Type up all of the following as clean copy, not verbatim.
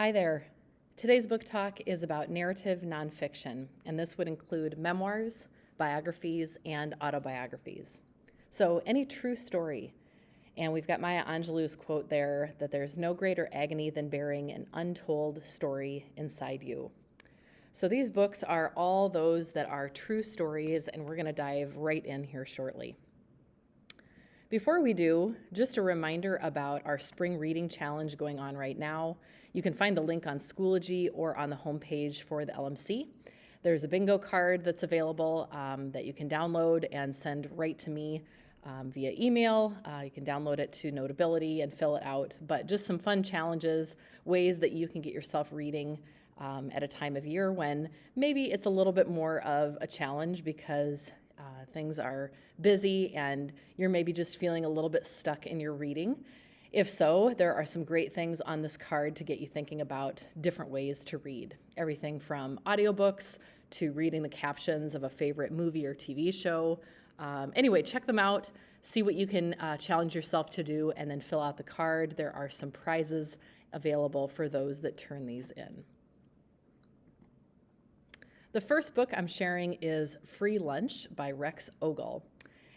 Hi there. Today's book talk is about narrative nonfiction, and this would include memoirs, biographies, and autobiographies. So, any true story. And we've got Maya Angelou's quote there that there's no greater agony than bearing an untold story inside you. So, these books are all those that are true stories, and we're going to dive right in here shortly. Before we do, just a reminder about our spring reading challenge going on right now. You can find the link on Schoology or on the homepage for the LMC. There's a bingo card that's available that you can download and send right to me via email. You can download it to Notability and fill it out, but just some fun challenges, ways that you can get yourself reading at a time of year when maybe it's a little bit more of a challenge because things are busy and you're maybe just feeling a little bit stuck in your reading. If so, there are some great things on this card to get you thinking about different ways to read. Everything from audiobooks to reading the captions of a favorite movie or TV show. Anyway, check them out, see what you can challenge yourself to do, and then fill out the card. There are some prizes available for those that turn these in. The first book I'm sharing is Free Lunch by Rex Ogle.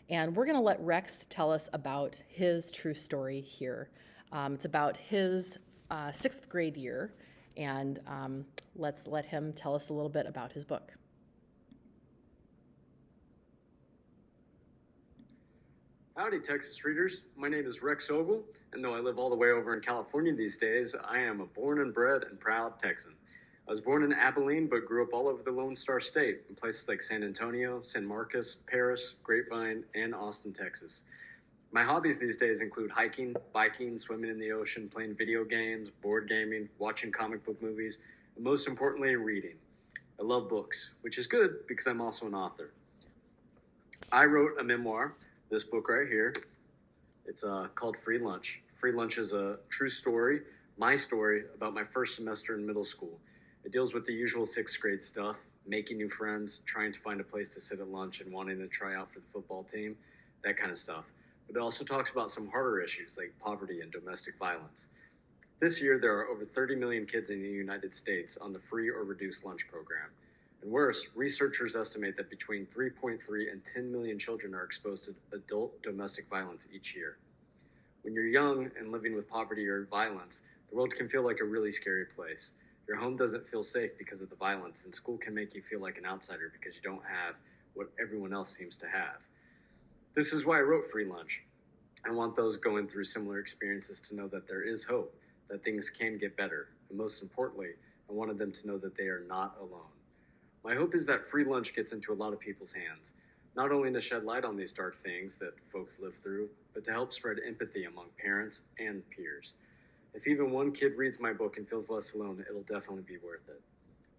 And we're going to let Rex tell us about his true story here. It's about his sixth grade year, and let's let him tell us a little bit about his book. Howdy, Texas readers. My name is Rex Ogle, and though I live all the way over in California these days, I am a born and bred and proud Texan. I was born in Abilene, but grew up all over the Lone Star State, in places like San Antonio, San Marcos, Paris, Grapevine, and Austin, Texas. My hobbies these days include hiking, biking, swimming in the ocean, playing video games, board gaming, watching comic book movies, and most importantly, reading. I love books, which is good because I'm also an author. I wrote a memoir, this book right here. It's called Free Lunch. Free Lunch is a true story, my story, about my first semester in middle school. It deals with the usual sixth grade stuff, making new friends, trying to find a place to sit at lunch and wanting to try out for the football team, that kind of stuff. But it also talks about some harder issues like poverty and domestic violence. This year, there are over 30 million kids in the United States on the free or reduced lunch program. And worse, researchers estimate that between 3.3 and 10 million children are exposed to adult domestic violence each year. When you're young and living with poverty or violence, the world can feel like a really scary place. Your home doesn't feel safe because of the violence, and school can make you feel like an outsider because you don't have what everyone else seems to have. This is why I wrote Free Lunch. I want those going through similar experiences to know that there is hope, that things can get better, and most importantly, I wanted them to know that they are not alone. My hope is that Free Lunch gets into a lot of people's hands, not only to shed light on these dark things that folks live through, but to help spread empathy among parents and peers. If even one kid reads my book and feels less alone, it'll definitely be worth it.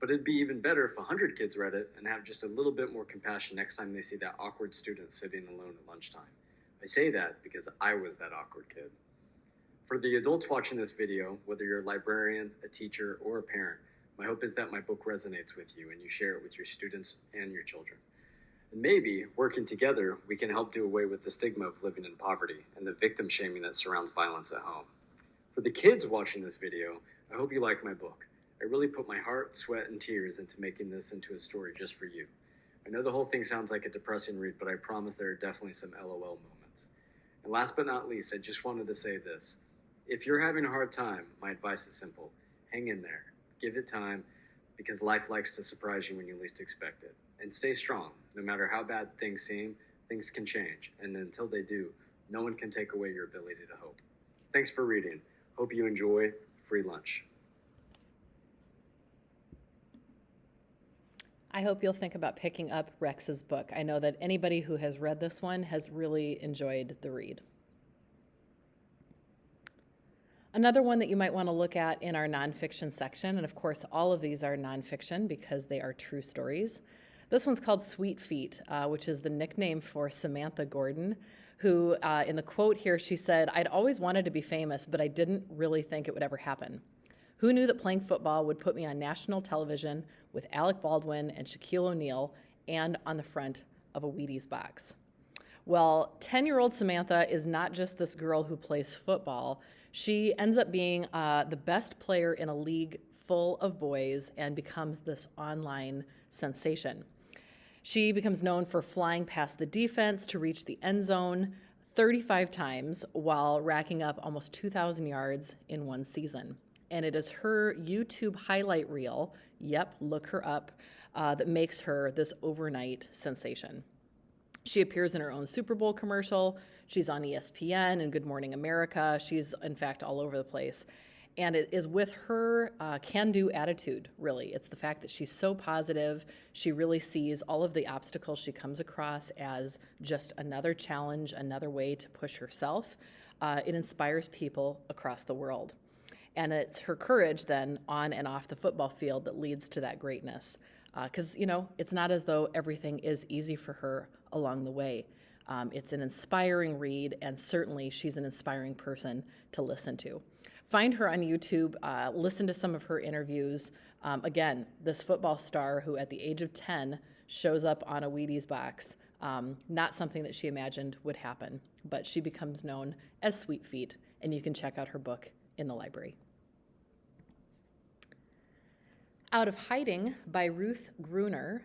But it'd be even better if 100 kids read it and have just a little bit more compassion next time they see that awkward student sitting alone at lunchtime. I say that because I was that awkward kid. For the adults watching this video, whether you're a librarian, a teacher, or a parent, my hope is that my book resonates with you and you share it with your students and your children. And maybe, working together, we can help do away with the stigma of living in poverty and the victim shaming that surrounds violence at home. For the kids watching this video, I hope you like my book. I really put my heart, sweat, and tears into making this into a story just for you. I know the whole thing sounds like a depressing read, but I promise there are definitely some LOL moments. And last but not least, I just wanted to say this. If you're having a hard time, my advice is simple. Hang in there. Give it time, because life likes to surprise you when you least expect it. And stay strong. No matter how bad things seem, things can change. And until they do, no one can take away your ability to hope. Thanks for reading. Hope you enjoy Free Lunch. I hope you'll think about picking up Rex's book. I know that anybody who has read this one has really enjoyed the read. Another one that you might want to look at in our nonfiction section, and of course all of these are nonfiction because they are true stories. This one's called Sweet Feet, which is the nickname for Samantha Gordon, who in the quote here, she said, "I'd always wanted to be famous, but I didn't really think it would ever happen. Who knew that playing football would put me on national television with Alec Baldwin and Shaquille O'Neal and on the front of a Wheaties box?" Well, 10-year-old Samantha is not just this girl who plays football. She ends up being the best player in a league full of boys and becomes this online sensation. She becomes known for flying past the defense to reach the end zone 35 times while racking up almost 2,000 yards in one season. And it is her YouTube highlight reel, yep, look her up, that makes her this overnight sensation. She appears in her own Super Bowl commercial. She's on ESPN and Good Morning America. She's, in fact, all over the place. And it is with her can-do attitude, really. It's the fact that she's so positive. She really sees all of the obstacles she comes across as just another challenge, another way to push herself. It inspires people across the world. And it's her courage then on and off the football field that leads to that greatness. Because, it's not as though everything is easy for her along the way. It's an inspiring read, and certainly she's an inspiring person to listen to. Find her on YouTube, listen to some of her interviews. Again, this football star who at the age of 10 shows up on a Wheaties box, not something that she imagined would happen, but she becomes known as Sweet Feet, and you can check out her book in the library. Out of Hiding by Ruth Gruner.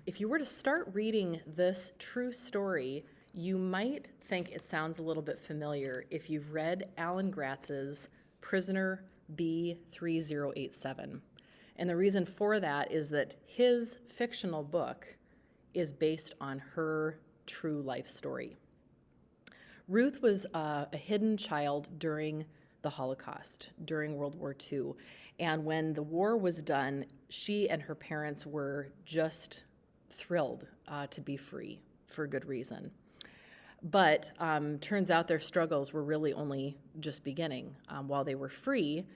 If you were to start reading this true story, you might think it sounds a little bit familiar if you've read Alan Gratz's Prisoner B3087. And the reason for that is that his fictional book is based on her true life story. Ruth was a hidden child during the Holocaust, during World War II. And when the war was done, she and her parents were just thrilled to be free for good reason. But turns out their struggles were really only just beginning. While they were free,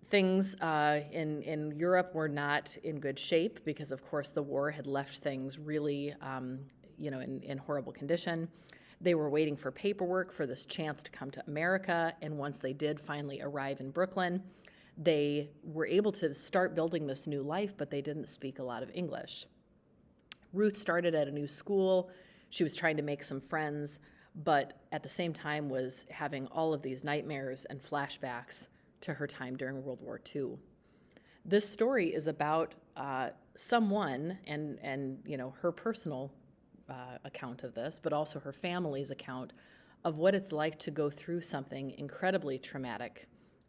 things in Europe were not in good shape because, of course, the war had left things really, in horrible condition. They were waiting for paperwork for this chance to come to America, and once they did finally arrive in Brooklyn, they were able to start building this new life, but they didn't speak a lot of English. Ruth started at a new school. She was trying to make some friends, but at the same time was having all of these nightmares and flashbacks to her time during World War II. This story is about someone and her personal account of this, but also her family's account of what it's like to go through something incredibly traumatic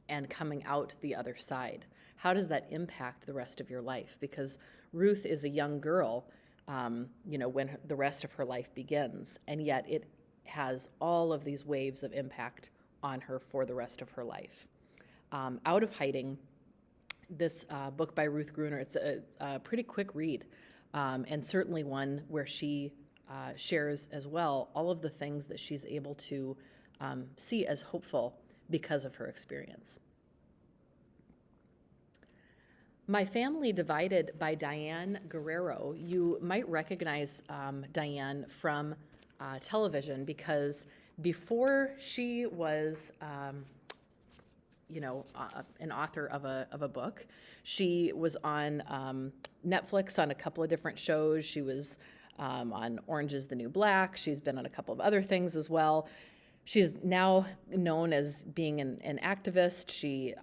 and coming out the other side. How does that impact the rest of your life? Because Ruth is a young girl, when the rest of her life begins, and yet it has all of these waves of impact on her for the rest of her life. Out of Hiding, this book by Ruth Gruner, it's a pretty quick read, and certainly one where she shares as well all of the things that she's able to see as hopeful because of her experience. My Family Divided by Diane Guerrero. You might recognize Diane from television because before she was an author of a book, she was on Netflix on a couple of different shows. She was on Orange is the New Black. She's been on a couple of other things as well. She's now known as being an activist. She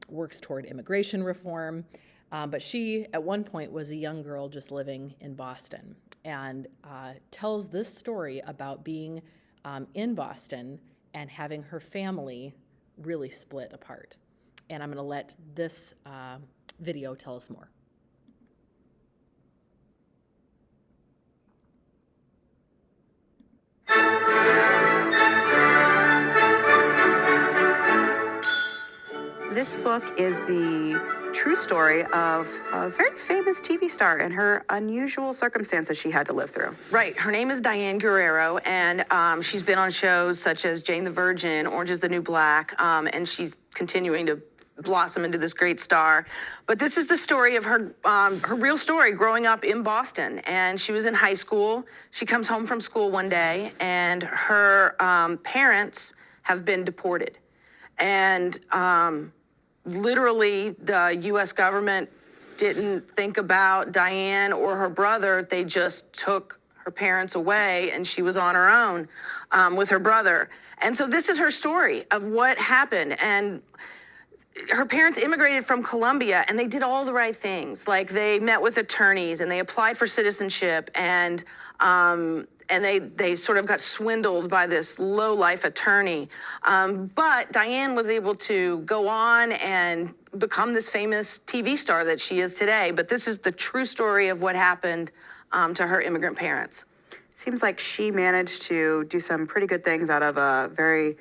works toward immigration reform, but she, at one point, was a young girl just living in Boston and tells this story about being in Boston and having her family really split apart. And I'm going to let this video tell us more. This book is the true story of a very famous TV star and her unusual circumstances she had to live through. Right. Her name is Diane Guerrero, and she's been on shows such as Jane the Virgin, Orange is the New Black, and she's continuing to blossom into this great star. But this is the story of her real story growing up in Boston. And she was in high school. She comes home from school one day, and her parents have been deported. And literally, the U.S. government didn't think about Diane or her brother. They just took her parents away, and she was on her own with her brother. And so this is her story of what happened. And her parents immigrated from Colombia, and they did all the right things. Like, they met with attorneys and they applied for citizenship, and they sort of got swindled by this low-life attorney. But Diane was able to go on and become this famous TV star that she is today. But this is the true story of what happened to her immigrant parents. Seems like she managed to do some pretty good things out of a very,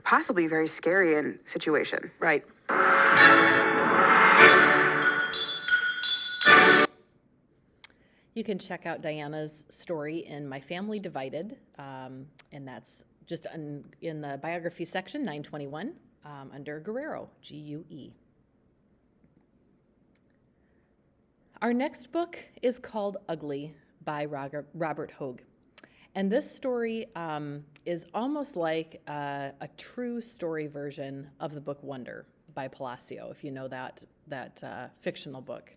possibly very scary situation. Right. You can check out Diana's story in My Family Divided, and that's just in the biography section, 921, under Guerrero, G-U-E. Our next book is called Ugly by Robert Hogue. And this story is almost like a true story version of the book Wonder by Palacio, if you know that fictional book.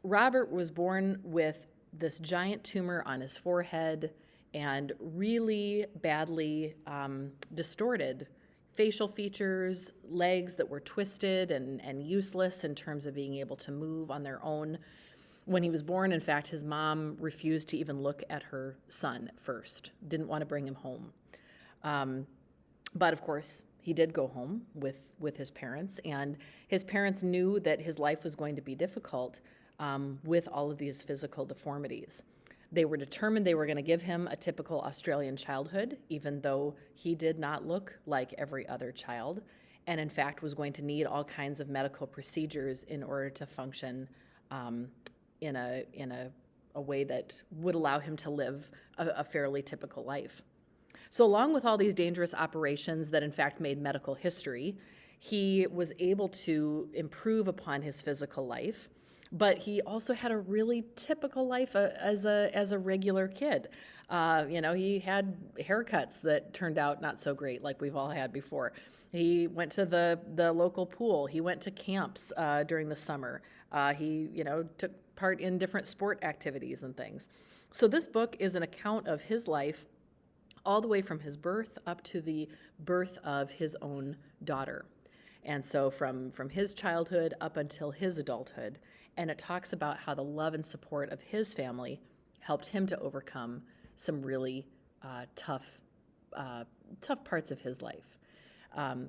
Robert was born with this giant tumor on his forehead and really badly distorted facial features, legs that were twisted and useless in terms of being able to move on their own. When he was born, in fact, his mom refused to even look at her son at first, didn't want to bring him home. But of course, he did go home with his parents, and his parents knew that his life was going to be difficult with all of these physical deformities. They were determined they were going to give him a typical Australian childhood, even though he did not look like every other child, and in fact was going to need all kinds of medical procedures in order to function in a way that would allow him to live a fairly typical life. So along with all these dangerous operations that in fact made medical history, he was able to improve upon his physical life, but he also had a really typical life as a regular kid. He had haircuts that turned out not so great, like we've all had before. He went to the local pool. He went to camps during the summer. He took part in different sport activities and things. So this book is an account of his life all the way from his birth up to the birth of his own daughter. And so from his childhood up until his adulthood. And it talks about how the love and support of his family helped him to overcome some really tough parts of his life.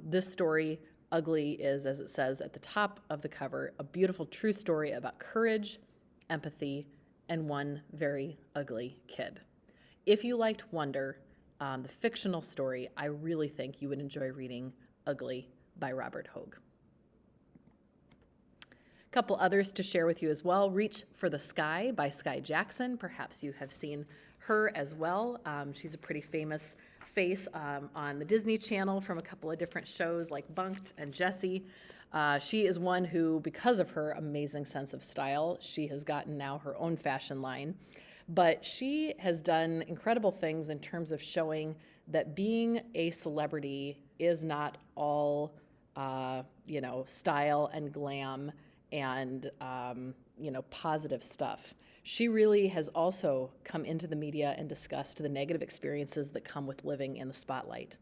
This story, Ugly, is, as it says at the top of the cover, a beautiful true story about courage, empathy, and one very ugly kid. If you liked Wonder, the fictional story, I really think you would enjoy reading Ugly by Robert Hogue. A couple others to share with you as well. Reach for the Sky by Sky Jackson. Perhaps you have seen her as well. She's a pretty famous face on the Disney Channel from a couple of different shows like Bunked and Jessie. She is one who, because of her amazing sense of style, she has gotten now her own fashion line. But she has done incredible things in terms of showing that being a celebrity is not all, style and glam and, positive stuff. She really has also come into the media and discussed the negative experiences that come with living in the spotlight.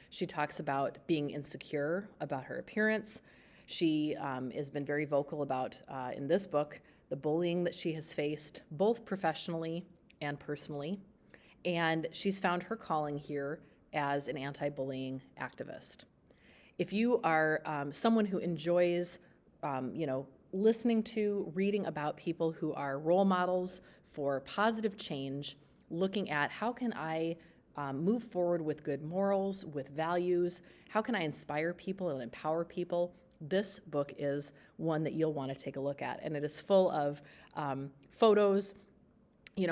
She talks about being insecure about her appearance. She has been very vocal about, in this book, the bullying that she has faced, both professionally and personally. And she's found her calling here as an anti-bullying activist. If you are someone who enjoys, listening to, reading about people who are role models for positive change, looking at how can I move forward with good morals, with values, how can I inspire people and empower people, this book is one that you'll want to take a look at. And it is full of photos,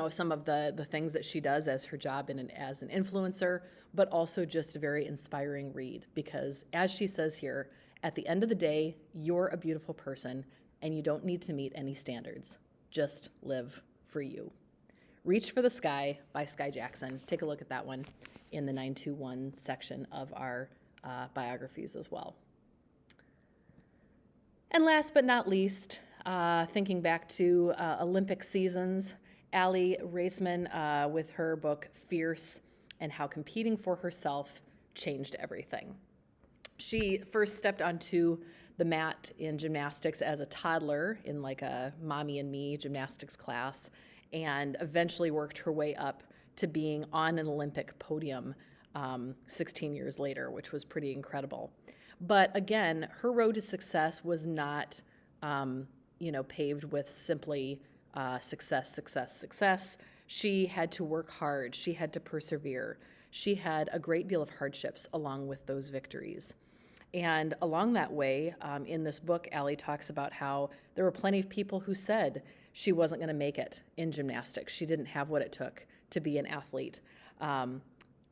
some of the things that she does as her job as an influencer, but also just a very inspiring read because, as she says here, at the end of the day, you're a beautiful person and you don't need to meet any standards. Just live for you. Reach for the Sky by Sky Jackson. Take a look at that one in the 921 section of our biographies as well. And last but not least, thinking back to Olympic seasons, Allie Raceman with her book Fierce and how competing for herself changed everything. She first stepped onto the mat in gymnastics as a toddler in like a mommy and me gymnastics class, and eventually worked her way up to being on an Olympic podium 16 years later, which was pretty incredible. But again, her road to success was not, paved with simply success, success, success. She had to work hard. She had to persevere. She had a great deal of hardships along with those victories. And along that way, in this book, Allie talks about how there were plenty of people who said she wasn't going to make it in gymnastics. She didn't have what it took to be an athlete.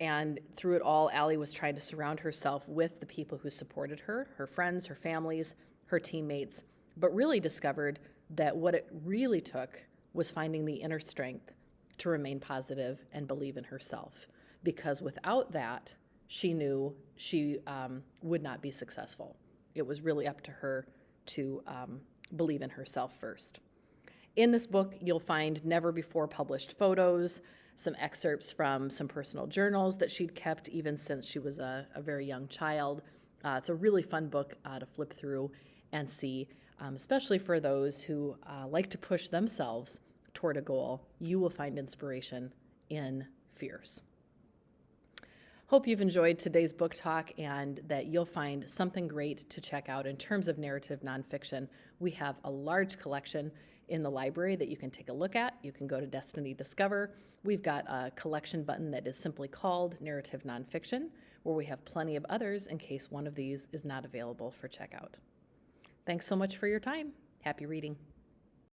And through it all, Allie was trying to surround herself with the people who supported her, her friends, her families, her teammates, but really discovered that what it really took was finding the inner strength to remain positive and believe in herself. Because without that, she knew she would not be successful. It was really up to her to believe in herself first. In this book, you'll find never before published photos, some excerpts from some personal journals that she'd kept even since she was a very young child. It's a really fun book to flip through and see, especially for those who like to push themselves toward a goal. You will find inspiration in Fierce. Hope you've enjoyed today's book talk and that you'll find something great to check out in terms of narrative nonfiction. We have a large collection in the library that you can take a look at. You can go to Destiny Discover. We've got a collection button that is simply called Narrative Nonfiction, where we have plenty of others in case one of these is not available for checkout. Thanks so much for your time. Happy reading.